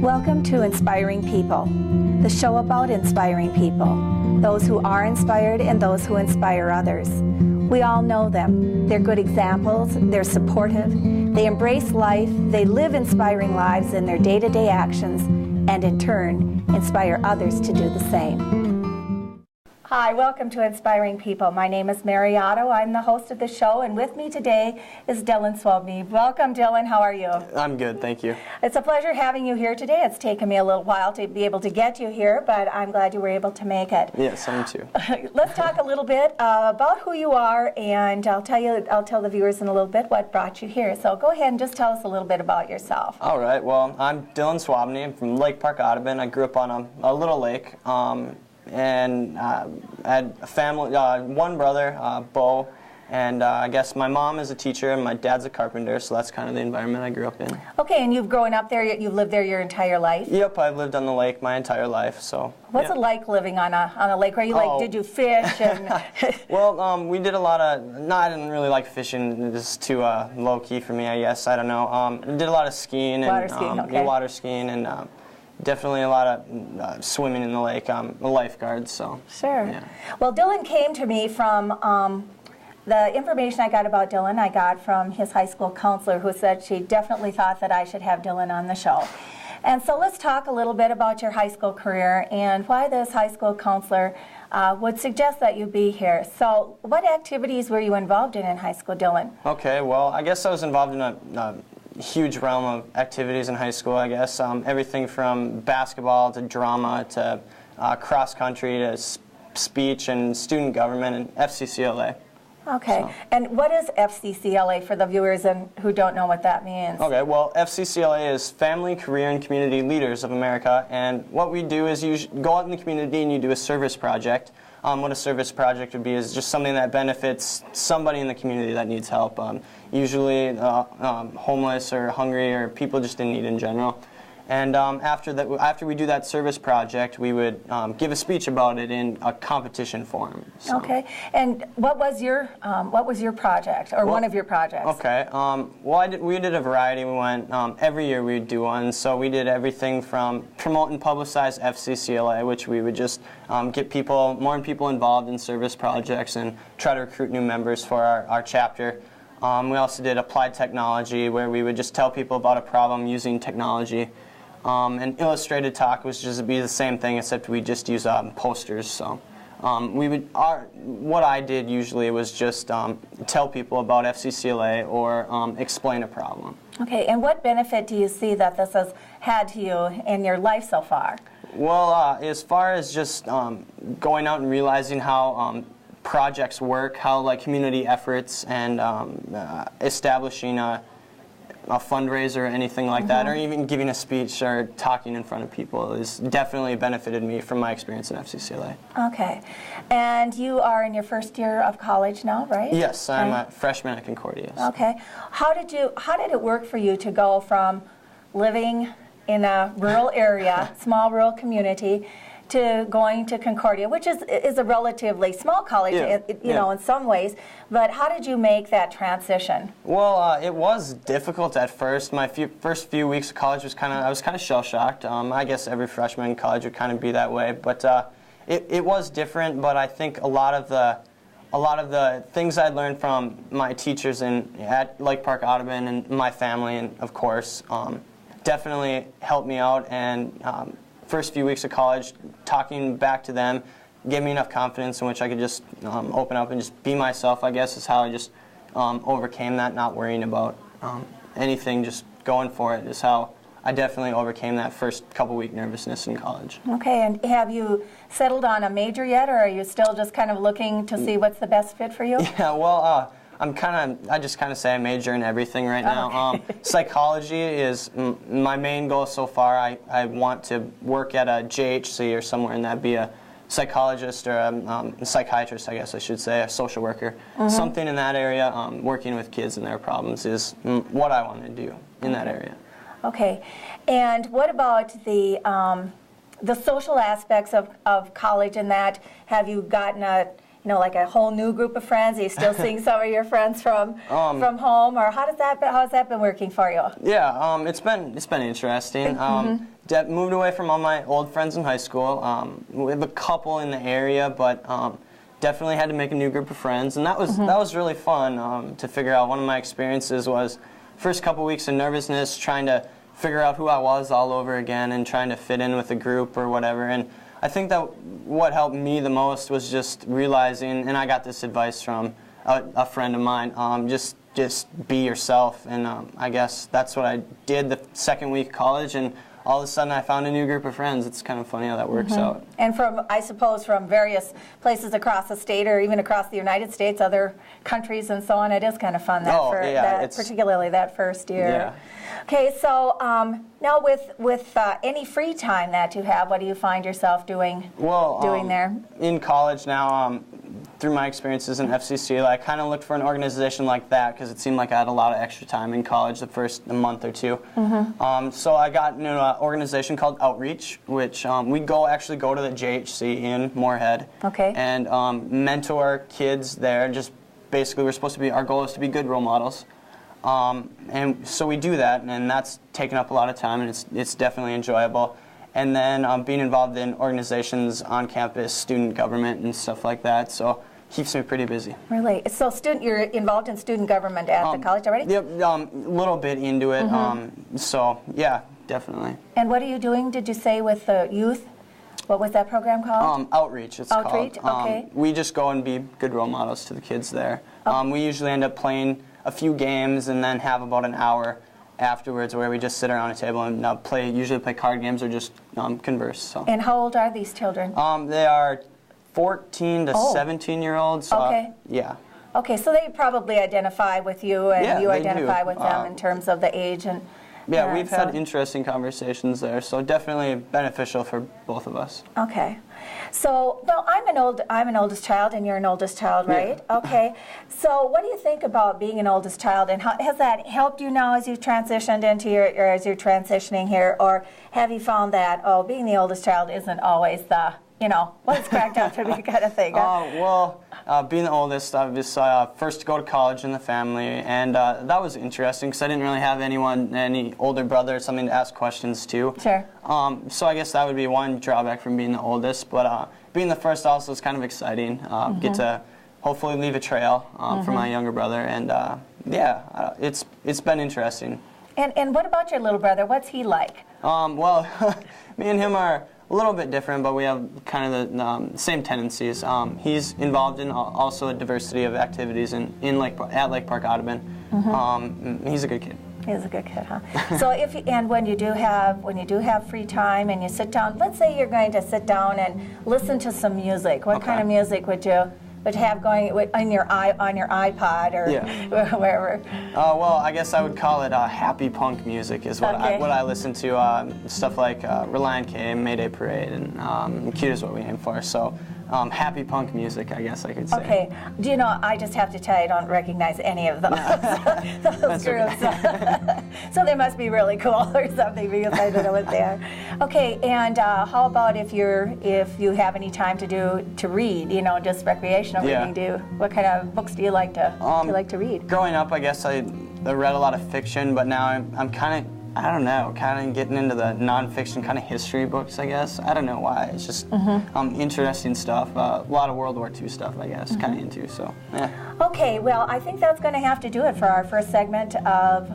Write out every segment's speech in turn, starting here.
Welcome to Inspiring People, the show about inspiring people, those who are inspired and those who inspire others. We all know them. They're good examples, they're supportive, they embrace life, they live inspiring lives in their day-to-day actions, and in turn, inspire others to do the same. Hi, welcome to Inspiring People. My name is Mary Otto. I'm the host of the show, and with me today is Dylan Svobodny. Welcome, Dylan. How are you? I'm good, thank you. It's a pleasure having you here today. It's taken me a little while to be able to get you here, but I'm glad you were able to make it. Yes, me too. Let's talk a little bit about who you are, and I'll tell the viewers in a little bit what brought you here. So go ahead and just tell us a little bit about yourself. All right. Well, I'm Dylan Svobodny. I'm from Lake Park, Audubon. I grew up on a little lake. And I had a family, one brother, Bo, and I guess my mom is a teacher and my dad's a carpenter, so that's kind of the environment I grew up in. Okay, and you've grown up there, you've lived there your entire life? Yep, I've lived on the lake my entire life, so. What's it like living on a lake? Where you did you fish? And Well, we did a lot of, no, I didn't really like fishing, it's too low-key for me, I guess, I don't know. Did a lot of skiing. Water skiing, and definitely a lot of swimming in the lake. I'm a lifeguard, so. Sure. Yeah. Well, Dylan came to me from the information I got about Dylan. I got from his high school counselor, who said she definitely thought that I should have Dylan on the show. And so let's talk a little bit about your high school career and why this high school counselor would suggest that you be here. So what activities were you involved in high school, Dylan? Okay, well, I guess I was involved in a huge realm of activities in high school, I guess. Everything from basketball to drama to cross-country to speech and student government and FCCLA. Okay, so. And what is FCCLA for the viewers who don't know what that means? Okay, well, FCCLA is Family, Career, and Community Leaders of America, and what we do is you go out in the community and you do a service project. What a service project would be is just something that benefits somebody in the community that needs help, usually homeless or hungry or people just in need in general. And after we do that service project, we would give a speech about it in a competition form. So. Okay, and what was your project, or one of your projects? Okay, we did a variety. We went every year we would do one. So we did everything from promote and publicize FCCLA, which we would just get more people involved in service projects and try to recruit new members for our chapter. We also did applied technology, where we would just tell people about a problem using technology. And illustrated talk was just be the same thing, except we just use posters. So what I did usually was just tell people about FCCLA or explain a problem. Okay, and what benefit do you see that this has had to you in your life so far? Well, as far as just going out and realizing how projects work, how community efforts and establishing a fundraiser or anything like that, or even giving a speech or talking in front of people has definitely benefited me from my experience in FCCLA. Okay, and you are in your first year of college now, right? Yes, I'm a freshman at Concordia. Okay, how did it work for you to go from living in a rural area, small rural community, to going to Concordia, which is a relatively small college, in some ways, but how did you make that transition? Well, it was difficult at first. My first few weeks of college I was kind of shell-shocked. I guess every freshman in college would kind of be that way, but it was different. But I think a lot of the things I learned from my teachers at Lake Park, Audubon, and my family, and of course, definitely helped me out. And first few weeks of college, talking back to them gave me enough confidence in which I could just open up and just be myself, I guess, is how I just overcame that, not worrying about anything, just going for it is how I definitely overcame that first couple-week nervousness in college. Okay, and have you settled on a major yet, or are you still just kind of looking to see what's the best fit for you? Yeah, well, I just kind of say I major in everything right now. Okay. Psychology is my main goal so far. I want to work at a JHC or somewhere, and that'd be a psychologist or a psychiatrist, I guess I should say, a social worker. Something in that area, working with kids and their problems is what I want to do in that area. Okay, and what about the social aspects of college and that? Have you gotten like a whole new group of friends? Are you still seeing some of your friends from home, or how's that been working for you? Yeah, it's been interesting. Moved away from all my old friends in high school. We have a couple in the area, but definitely had to make a new group of friends, and that was really fun to figure out. One of my experiences was first couple weeks of nervousness, trying to figure out who I was all over again and trying to fit in with a group or whatever. And I think that what helped me the most was just realizing, and I got this advice from a friend of mine, just be yourself. And I guess that's what I did the second week of college, and all of a sudden I found a new group of friends. It's kind of funny how that works out. And I suppose from various places across the state or even across the United States, other countries and so on, it is kind of fun, particularly that first year. Yeah. Okay, so now with any free time that you have, what do you find yourself doing there? In college now, through my experiences in FCC, I kind of looked for an organization like that because it seemed like I had a lot of extra time in college the first month or two. So I got into an organization called Outreach, which we actually go to the JHC in Moorhead and mentor kids there. Just basically, our goal is to be good role models. And so we do that, and that's taken up a lot of time, and it's definitely enjoyable. And then being involved in organizations on campus, student government, and stuff like that, so keeps me pretty busy. Really? So you're involved in student government at the college already? Yep, a little bit into it, so yeah, definitely. And what are you doing, did you say, with the youth? What was that program called? Outreach, it's called. Outreach, okay. We just go and be good role models to the kids there. We usually end up playing a few games and then have about an hour afterwards where we just sit around a table and usually play card games or just converse. So. And how old are these children? They are 14 to 17-year-olds. Yeah. Okay, so they probably identify with you, and you identify with them in terms of the age and. Yeah, we've had interesting conversations there, so definitely beneficial for both of us. Okay. So, well, I'm an oldest child, and you're an oldest child, right? Yeah. Okay. So, what do you think about being an oldest child, and how has that helped you now as you've transitioned into as you're transitioning here, or have you found that being the oldest child isn't always the what it's cracked up to be kind of thing? Being the oldest, I was first to go to college in the family, and that was interesting because I didn't really have any older brother or something to ask questions to. Sure. So I guess that would be one drawback from being the oldest, but being the first also is kind of exciting. Get to hopefully leave a trail for my younger brother, and it's been interesting. And what about your little brother? What's he like? Well, me and him are a little bit different, but we have kind of the same tendencies. He's involved in also a diversity of activities at Lake Park Audubon. He's a good kid. He's a good kid, huh? So when you do have free time and you sit down, let's say you're going to sit down and listen to some music. What kind of music would you have going on your iPod or wherever? Well, I guess I would call it happy punk music is what I listen to. Stuff like Reliant K, Mayday Parade, and Cute is what we aim for. So happy punk music, I guess I could say. Okay. Do you know, I just have to tell you, I don't recognize any of those groups. So they must be really cool or something because I don't know what they are. Okay, and how about if you have any time to read, just recreational reading? What kind of books do you like to read? Growing up, I guess I read a lot of fiction, but now I'm kind of, I don't know, kind of getting into the nonfiction kind of history books, I guess. I don't know why. It's just interesting stuff. A lot of World War II stuff, I guess, kind of into, so, yeah. Okay, well, I think that's going to have to do it for our first segment of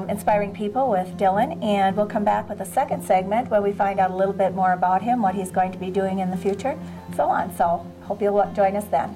Inspiring People with Dylan, and we'll come back with a second segment where we find out a little bit more about him, what he's going to be doing in the future, so on. So, hope you'll join us then.